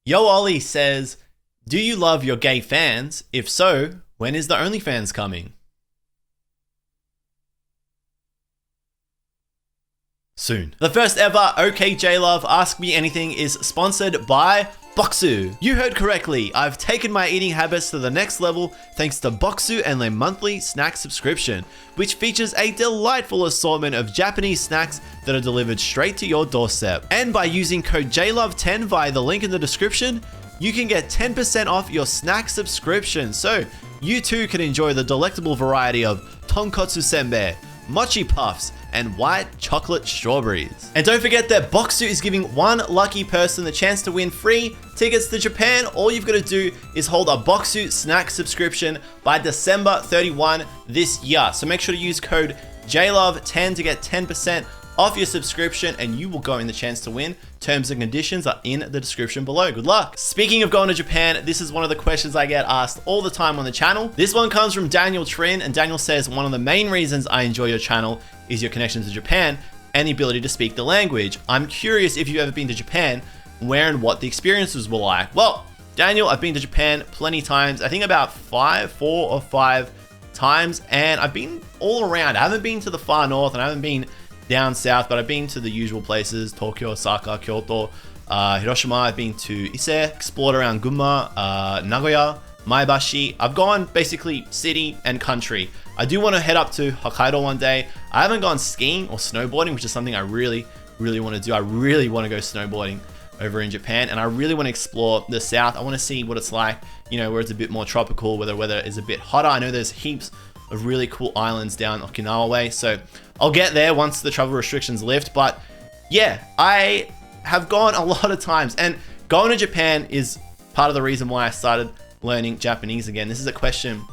Yo Ollie says, do you love your gay fans? If so, when is the OnlyFans coming? Soon. The first ever okJLUV Ask Me Anything is sponsored by Boxu. You heard correctly, I've taken my eating habits to the next level thanks to Boxu and their monthly snack subscription, which features a delightful assortment of Japanese snacks that are delivered straight to your doorstep. And by using code JLUV10 via the link in the description, you can get 10% off your snack subscription, so you too can enjoy the delectable variety of tonkotsu senbei, mochi puffs, and white chocolate strawberries. And don't forget that Boxu is giving one lucky person the chance to win free tickets to Japan. All you've got to do is hold a Boxu snack subscription by December 31 this year. So make sure to use code JLUV10 to get 10% off your subscription and you will go in the chance to win. Terms and conditions are in the description below. Good luck. Speaking of going to Japan, this is one of the questions I get asked all the time on the channel. This one comes from Daniel Trin, and Daniel says, one of the main reasons I enjoy your channel is your connection to Japan and the ability to speak the language. I'm curious if you've ever been to Japan, where and what the experiences were like. Well, Daniel, I've been to Japan plenty of times. I think about 4 or 5 times, and I've been all around. I haven't been to the far north and I haven't been down south, but I've been to the usual places: Tokyo, Osaka, Kyoto, Hiroshima. I've been to Ise, explored around Gunma, Nagoya, Maebashi. I've gone basically city and country. I do want to head up to Hokkaido one day. I haven't gone skiing or snowboarding, which is something I really want to do. I really want to go snowboarding over in Japan, and I really want to explore the south. I want to see what it's like, you know, where it's a bit more tropical, where the weather is a bit hotter. I know there's heaps of really cool islands down Okinawa way, so I'll get there once the travel restrictions lift. But yeah, I have gone a lot of times, and going to Japan is part of the reason why I started learning Japanese again. This is a question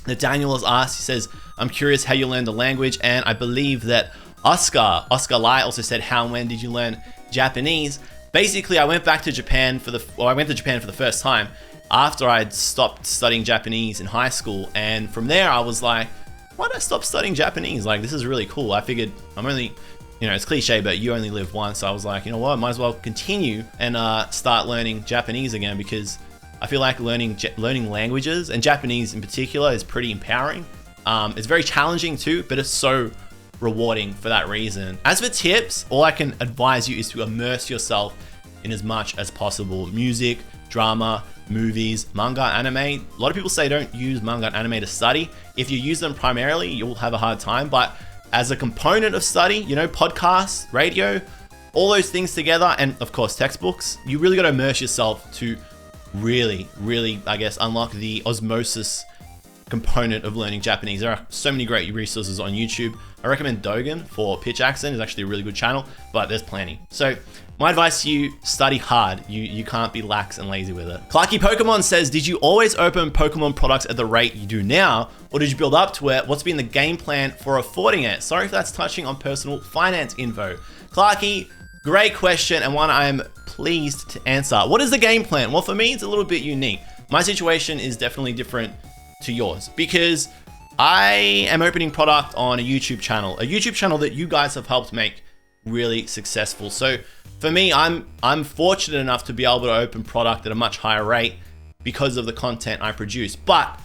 that Daniel has asked. He says, I'm curious how you learned the language, and I believe that Oscar Lai also said, how and when did you learn Japanese? Basically, I went to Japan for the first time after I'd stopped studying Japanese in high school, and from there I was like, why did I stop studying Japanese? Like, this is really cool. I figured I'm only, you know, it's cliche, but you only live once. So I was like, you know what, might as well continue and start learning Japanese again, because I feel like learning languages, and Japanese in particular, is pretty empowering. It's very challenging too, but it's so rewarding for that reason. As for tips, all I can advise you is to immerse yourself in as much as possible. Music, drama, movies, manga, anime. A lot of people say don't use manga and anime to study. If you use them primarily, you'll have a hard time. But as a component of study, you know, podcasts, radio, all those things together, and of course textbooks, you really got to immerse yourself to really, I guess, unlock the osmosis component of learning Japanese. There are so many great resources on YouTube. I recommend Dogen for pitch accent. It's actually a really good channel, but there's plenty. So my advice to you, study hard. You can't be lax and lazy with it. Clarky Pokemon says, did you always open Pokemon products at the rate you do now, or did you build up to it? What's been the game plan for affording it? Sorry if that's touching on personal finance info. Clarky, great question, and one I'm pleased to answer. What is the game plan? Well, for me, it's a little bit unique. My situation is definitely different to yours, because I am opening product on a YouTube channel that you guys have helped make really successful. So for me, I'm fortunate enough to be able to open product at a much higher rate because of the content I produce. But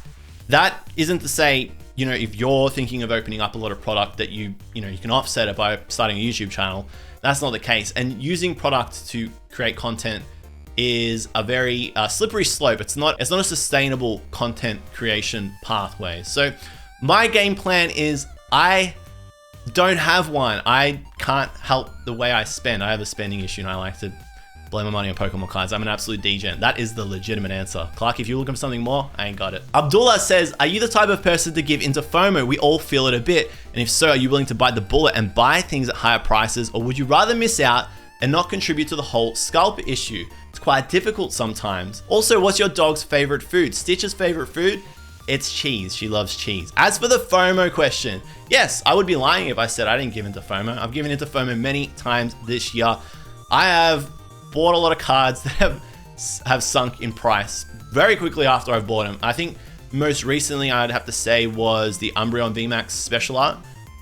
that isn't to say, you know, if you're thinking of opening up a lot of product that you can offset it by starting a YouTube channel. That's not the case. And using product to create content is a very slippery slope. It's not a sustainable content creation pathway. So my game plan is, I don't have one. I can't help the way I spend. I have a spending issue and I like to blow my money on Pokemon cards. I'm an absolute degen. That is the legitimate answer. Clark, if you're looking for something more, I ain't got it. Abdullah says, are you the type of person to give into FOMO? We all feel it a bit. And if so, are you willing to bite the bullet and buy things at higher prices, or would you rather miss out and not contribute to the whole scalper issue? It's quite difficult sometimes. Also, what's your dog's favorite food? Stitch's favorite food? It's cheese. She loves cheese. As for the FOMO question, yes, I would be lying if I said I didn't give into FOMO. I've given into FOMO many times this year. I have bought a lot of cards that have sunk in price very quickly after I've bought them. I think most recently I'd have to say was the Umbreon VMAX Special Art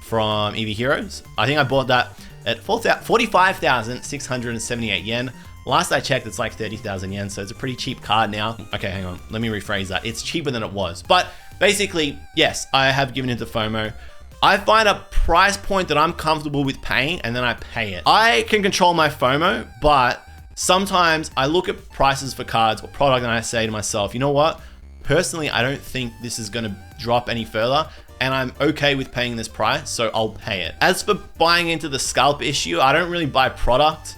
from EV Heroes. I think I bought that at 45,678 yen. Last I checked, it's like 30,000 yen, so it's a pretty cheap card now. Okay, hang on. Let me rephrase that. It's cheaper than it was. But basically, yes, I have given into FOMO. I find a price point that I'm comfortable with paying, and then I pay it. I can control my FOMO, but sometimes I look at prices for cards or product and I say to myself, you know what? Personally, I don't think this is gonna drop any further, and I'm okay with paying this price, so I'll pay it. As for buying into the scalp issue, I don't really buy product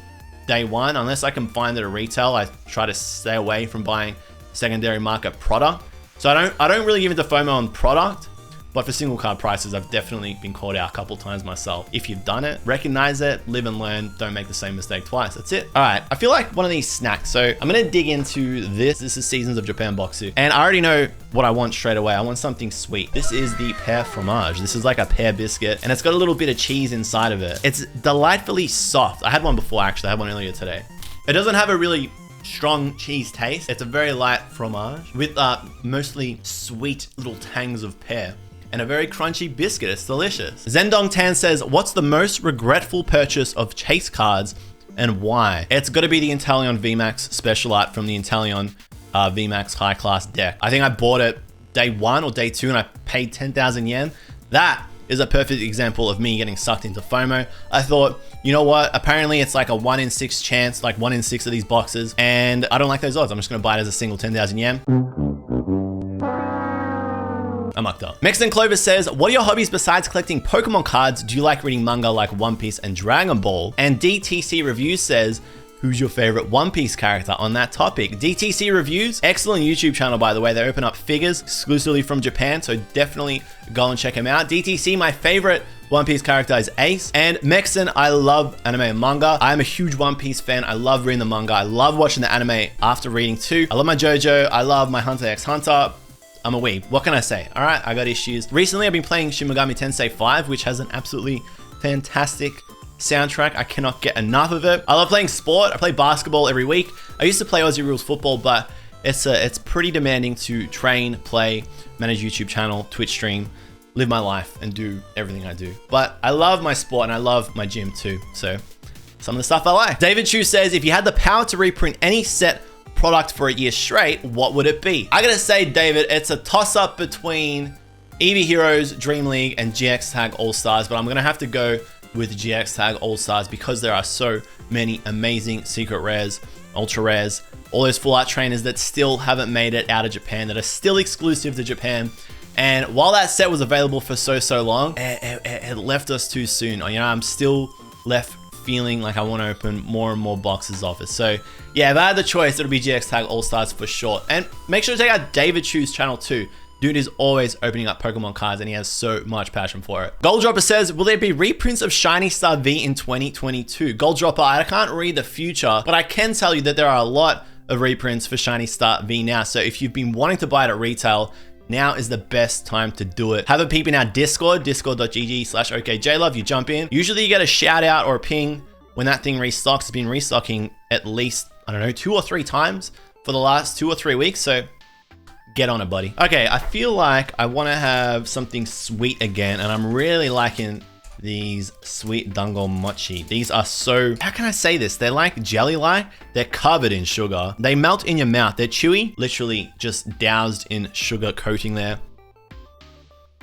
day one unless I can find it at retail. I try to stay away from buying secondary market product. So I don't really give into FOMO on product, but for single card prices, I've definitely been called out a couple times myself. If you've done it, recognize it, live and learn, don't make the same mistake twice. That's it. All right, I feel like one of these snacks. So I'm gonna dig into this. This is Seasons of Japan Boxu. And I already know what I want straight away. I want something sweet. This is the pear fromage. This is like a pear biscuit, and it's got a little bit of cheese inside of it. It's delightfully soft. I had one before, actually. I had one earlier today. It doesn't have a really strong cheese taste. It's a very light fromage with mostly sweet little tangs of pear. And a very crunchy biscuit. It's delicious. Zendong Tan says, what's the most regretful purchase of Chase cards and why? It's got to be the Inteleon VMAX special art from the Inteleon VMAX high class deck. I think I bought it day one or day two and I paid 10,000 yen. That is a perfect example of me getting sucked into FOMO. I thought, you know what? Apparently it's like a 1 in 6 chance, like 1 in 6 of these boxes. And I don't like those odds. I'm just going to buy it as a single 10,000 yen. I mucked up. Mexican Clover says, what are your hobbies besides collecting Pokemon cards? Do you like reading manga like One Piece and Dragon Ball? And DTC Reviews says, who's your favorite One Piece character on that topic? DTC Reviews, excellent YouTube channel, by the way. They open up figures exclusively from Japan, so definitely go and check him out. DTC, my favorite One Piece character is Ace. And Mexican, I love anime and manga. I'm a huge One Piece fan. I love reading the manga. I love watching the anime after reading too. I love my JoJo. I love my Hunter x Hunter. I'm a weeb. What can I say? All right, I got issues. Recently, I've been playing Shin Megami Tensei 5, which has an absolutely fantastic soundtrack. I cannot get enough of it. I love playing sport. I play basketball every week. I used to play Aussie Rules football, but it's pretty demanding to train, play, manage YouTube channel, Twitch stream, live my life, and do everything I do. But I love my sport and I love my gym too. So some of the stuff I like. David Chu says, if you had the power to reprint any set product for a year straight, what would it be? I gotta say, David, it's a toss-up between EV Heroes, Dream League, and GX Tag All-Stars, but I'm gonna have to go with GX Tag All-Stars because there are so many amazing secret rares, ultra rares, all those full art trainers that still haven't made it out of Japan, that are still exclusive to Japan. And while that set was available for so long, it left us too soon. You know, I'm still left feeling like I want to open more and more boxes of it. So yeah, if I had the choice, it'll be GX Tag All-Stars for sure. And make sure to check out David Chu's channel too. Dude is always opening up Pokemon cards and he has so much passion for it. Gold Dropper says, will there be reprints of Shiny Star V in 2022? Gold Dropper, I can't read the future, but I can tell you that there are a lot of reprints for Shiny Star V now. So if you've been wanting to buy it at retail, now is the best time to do it. Have a peep in our Discord, discord.gg/okJLUV. You jump in. Usually you get a shout out or a ping when that thing restocks. It's been restocking at least, I don't know, 2 or 3 times for the last 2 or 3 weeks. So get on it, buddy. Okay, I feel like I want to have something sweet again, and I'm really liking these sweet dango mochi. These are so, how can I say this? They're like jelly-like. They're covered in sugar. They melt in your mouth. They're chewy, literally just doused in sugar coating there.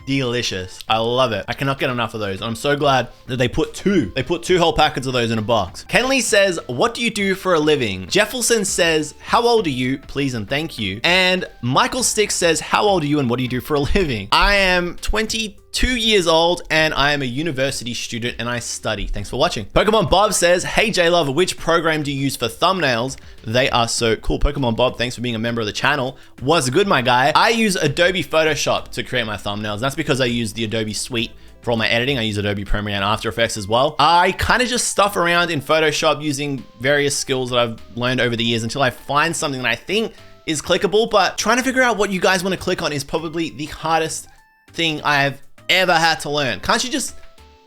Delicious. I love it. I cannot get enough of those. I'm so glad that they put 2 whole packets of those in a box. Kenley says, what do you do for a living? Jeffelson says, how old are you? Please and thank you. And Michael Sticks says, how old are you and what do you do for a living? I am 22 years old and I am a university student and I study. Thanks for watching. Pokemon Bob says, hey JLove, which program do you use for thumbnails? They are so cool. Pokemon Bob, thanks for being a member of the channel. What's good, my guy? I use Adobe Photoshop to create my thumbnails. That's because I use the Adobe Suite for all my editing. I use Adobe Premiere and After Effects as well. I kind of just stuff around in Photoshop using various skills that I've learned over the years until I find something that I think is clickable, but trying to figure out what you guys want to click on is probably the hardest thing I've ever had to learn. Can't you just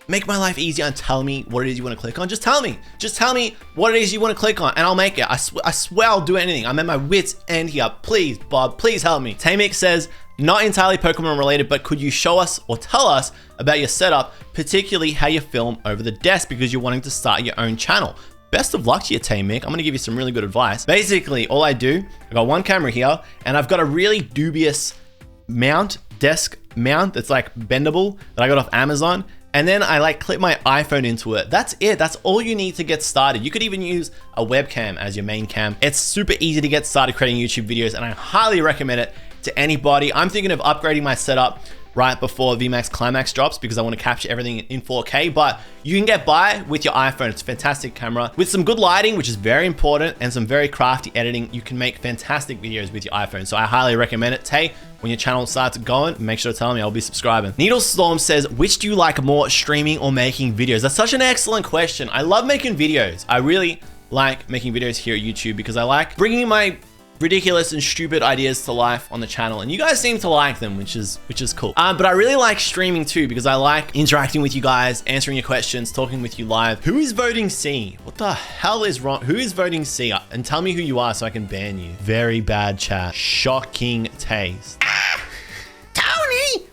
make my life easier and tell me what it is you want to click on? Just tell me what it is you want to click on and I'll make it. I swear I'll do anything. I'm at my wit's end here. Please, Bob, please help me. Tamik says, not entirely Pokemon related, but could you show us or tell us about your setup, particularly how you film over the desk because you're wanting to start your own channel? best of luck to your team, Mick. I'm gonna give you some really good advice. Basically, all I do, I got one camera here, and I've got a really dubious desk mount that's like bendable that I got off Amazon. And then I like clip my iPhone into it. That's it. That's all you need to get started. You could even use a webcam as your main cam. It's super easy to get started creating YouTube videos, and I highly recommend it to anybody. I'm thinking of upgrading my setup right before VMAX Climax drops because I want to capture everything in 4K, but you can get by with your iPhone. It's a fantastic camera. With some good lighting, which is very important, and some very crafty editing, you can make fantastic videos with your iPhone. So I highly recommend it. Tay, when your channel starts going, make sure to tell me. I'll be subscribing. Needle Storm says, which do you like more, streaming or making videos? That's such an excellent question. I love making videos. I really like making videos here at YouTube because I like bringing my ridiculous and stupid ideas to life on the channel, and you guys seem to like them, which is cool. But I really like streaming too because I like interacting with you guys, answering your questions, talking with you live. Who is voting C? What the hell is wrong? Who is voting C? And tell me who you are so I can ban you. Very bad chat. Shocking taste. Tony,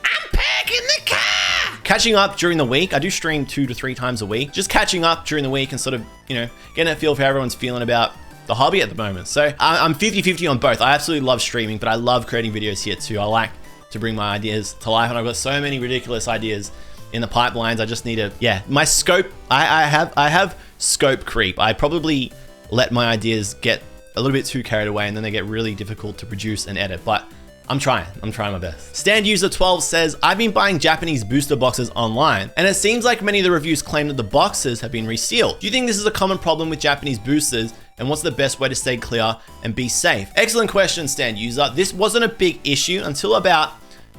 I'm parking the car. Catching up during the week. I do stream 2 to 3 times a week. Just catching up during the week and sort of, you know, getting a feel for how everyone's feeling about the hobby at the moment. So I'm 50-50 on both. I absolutely love streaming, but I love creating videos here too. I like to bring my ideas to life, and I've got so many ridiculous ideas in the pipelines. I just need to, my scope, I have scope creep. I probably let my ideas get a little bit too carried away, and then they get really difficult to produce and edit, but I'm trying my best. Stand User 12 says, I've been buying Japanese booster boxes online, and it seems like many of the reviews claim that the boxes have been resealed. Do you think this is a common problem with Japanese boosters? And what's the best way to stay clear and be safe? Excellent question, Stand User. This wasn't a big issue until about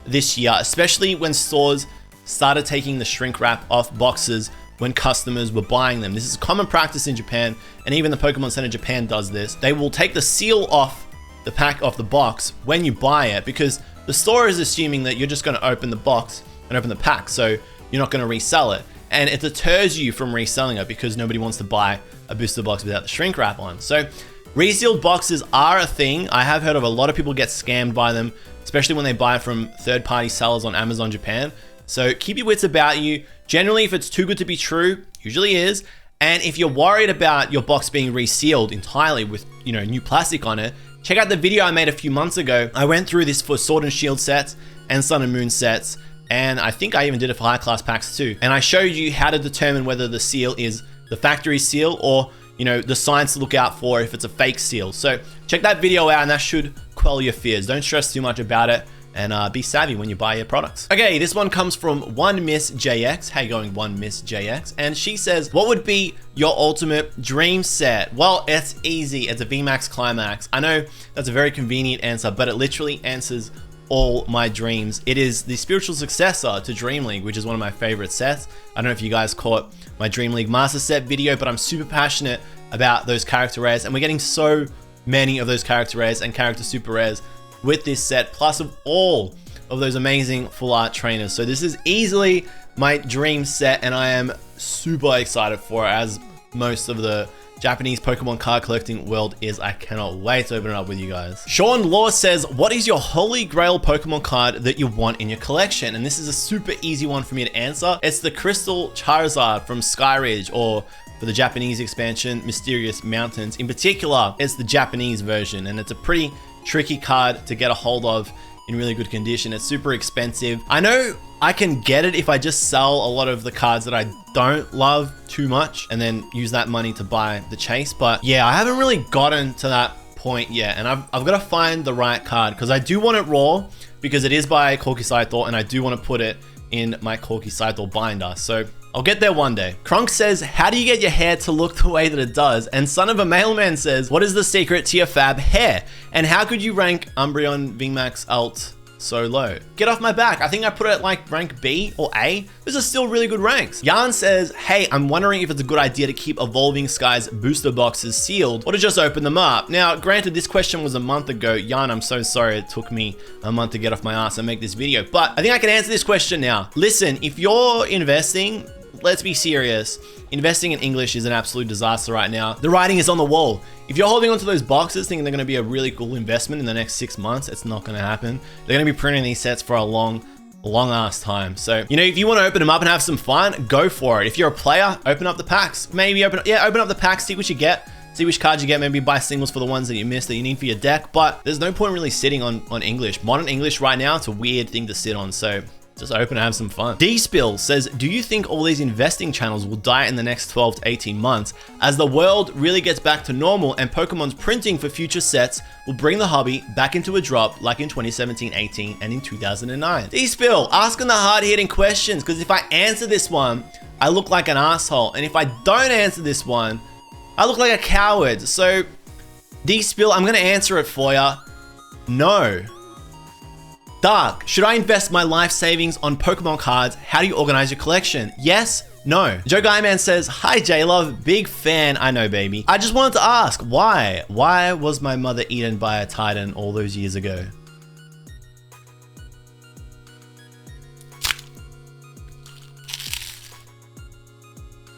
this year, especially when stores started taking the shrink wrap off boxes when customers were buying them. This is a common practice in Japan, and even the Pokemon Center Japan does this. They will take the seal off the pack off the box when you buy it because the store is assuming that you're just going to open the box and open the pack, so you're not going to resell it. And it deters you from reselling it because nobody wants to buy a booster box without the shrink wrap on. So resealed boxes are a thing. I have heard of a lot of people get scammed by them, especially when they buy from third-party sellers on Amazon Japan. So keep your wits about you. Generally, if it's too good to be true, usually is. And if you're worried about your box being resealed entirely with, you know, new plastic on it, check out the video I made a few months ago. I went through this for Sword and Shield sets and Sun and Moon sets, and I think I even did it for high class packs too. And I showed you how to determine whether the seal is the factory seal or, you know, the signs to look out for if it's a fake seal. So check that video out, and that should quell your fears. Don't stress too much about it, and be savvy when you buy your products. Okay, this one comes from One Miss JX. How you going, One Miss JX? And she says, what would be your ultimate dream set? Well, it's easy. It's a VMAX Climax. I know that's a very convenient answer, but it literally answers all my dreams. It is the spiritual successor to Dream League, which is one of my favorite sets. I don't know if you guys caught my Dream League Master Set video, but I'm super passionate about those character rares, and we're getting so many of those character rares and character super rares with this set, plus of all of those amazing full art trainers. So this is easily my dream set, and I am super excited for it, as most of the Japanese Pokemon card collecting world is. I cannot wait to open it up with you guys. Sean Law says, what is your holy grail Pokemon card that you want in your collection? And this is a super easy one for me to answer. It's the Crystal Charizard from Skyridge, or for the Japanese expansion, Mysterious Mountains. In particular, it's the Japanese version, and it's a pretty tricky card to get a hold of in really good condition. It's super expensive. I know I can get it if I just sell a lot of the cards that I don't love too much and then use that money to buy the chase. But yeah, I haven't really gotten to that point yet, and I've got to find the right card because I do want it raw because it is by Corki Saito, and I do want to put it in my Corki Saito binder. So I'll get there one day. Krunk says, how do you get your hair to look the way that it does? And Son of a Mailman says, what is the secret to your fab hair? And how could you rank Umbreon VMAX Alt so low? Get off my back. I think I put it at like rank B or A. Those are still really good ranks. Yarn says, hey, I'm wondering if it's a good idea to keep Evolving Skies booster boxes sealed or to just open them up. Now, granted, this question was a month ago. Yarn, I'm so sorry it took me a month to get off my ass and make this video, but I think I can answer this question now. Listen, if you're investing, let's be serious. Investing in English is an absolute disaster right now. The writing is on the wall. If you're holding onto those boxes thinking they're going to be a really cool investment in the next 6 months, it's not going to happen. They're going to be printing these sets for a long long ass time. So, you know, if you want to open them up and have some fun, go for it. If you're a player, open up the packs. Maybe open up the packs, see what you get. See which cards you get, maybe buy singles for the ones that you missed that you need for your deck. But there's no point really sitting on English. Modern English right now, it's a weird thing to sit on. So just open and have some fun. D-Spill says, do you think all these investing channels will die in the next 12 to 18 months as the world really gets back to normal and Pokemon's printing for future sets will bring the hobby back into a drop like in 2017-18 and in 2009? D-Spill, asking the hard-hitting questions, because if I answer this one, I look like an asshole. And if I don't answer this one, I look like a coward. So, D-Spill, I'm going to answer it for ya. No. Dark, should I invest my life savings on Pokemon cards? How do you organize your collection? Yes, no. Joe Guyman says, hi J-Love, big fan. I know, baby. I just wanted to ask, why? Why was my mother eaten by a Titan all those years ago?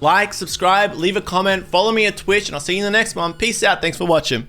Like, subscribe, leave a comment, follow me at Twitch, and I'll see you in the next one. Peace out. Thanks for watching.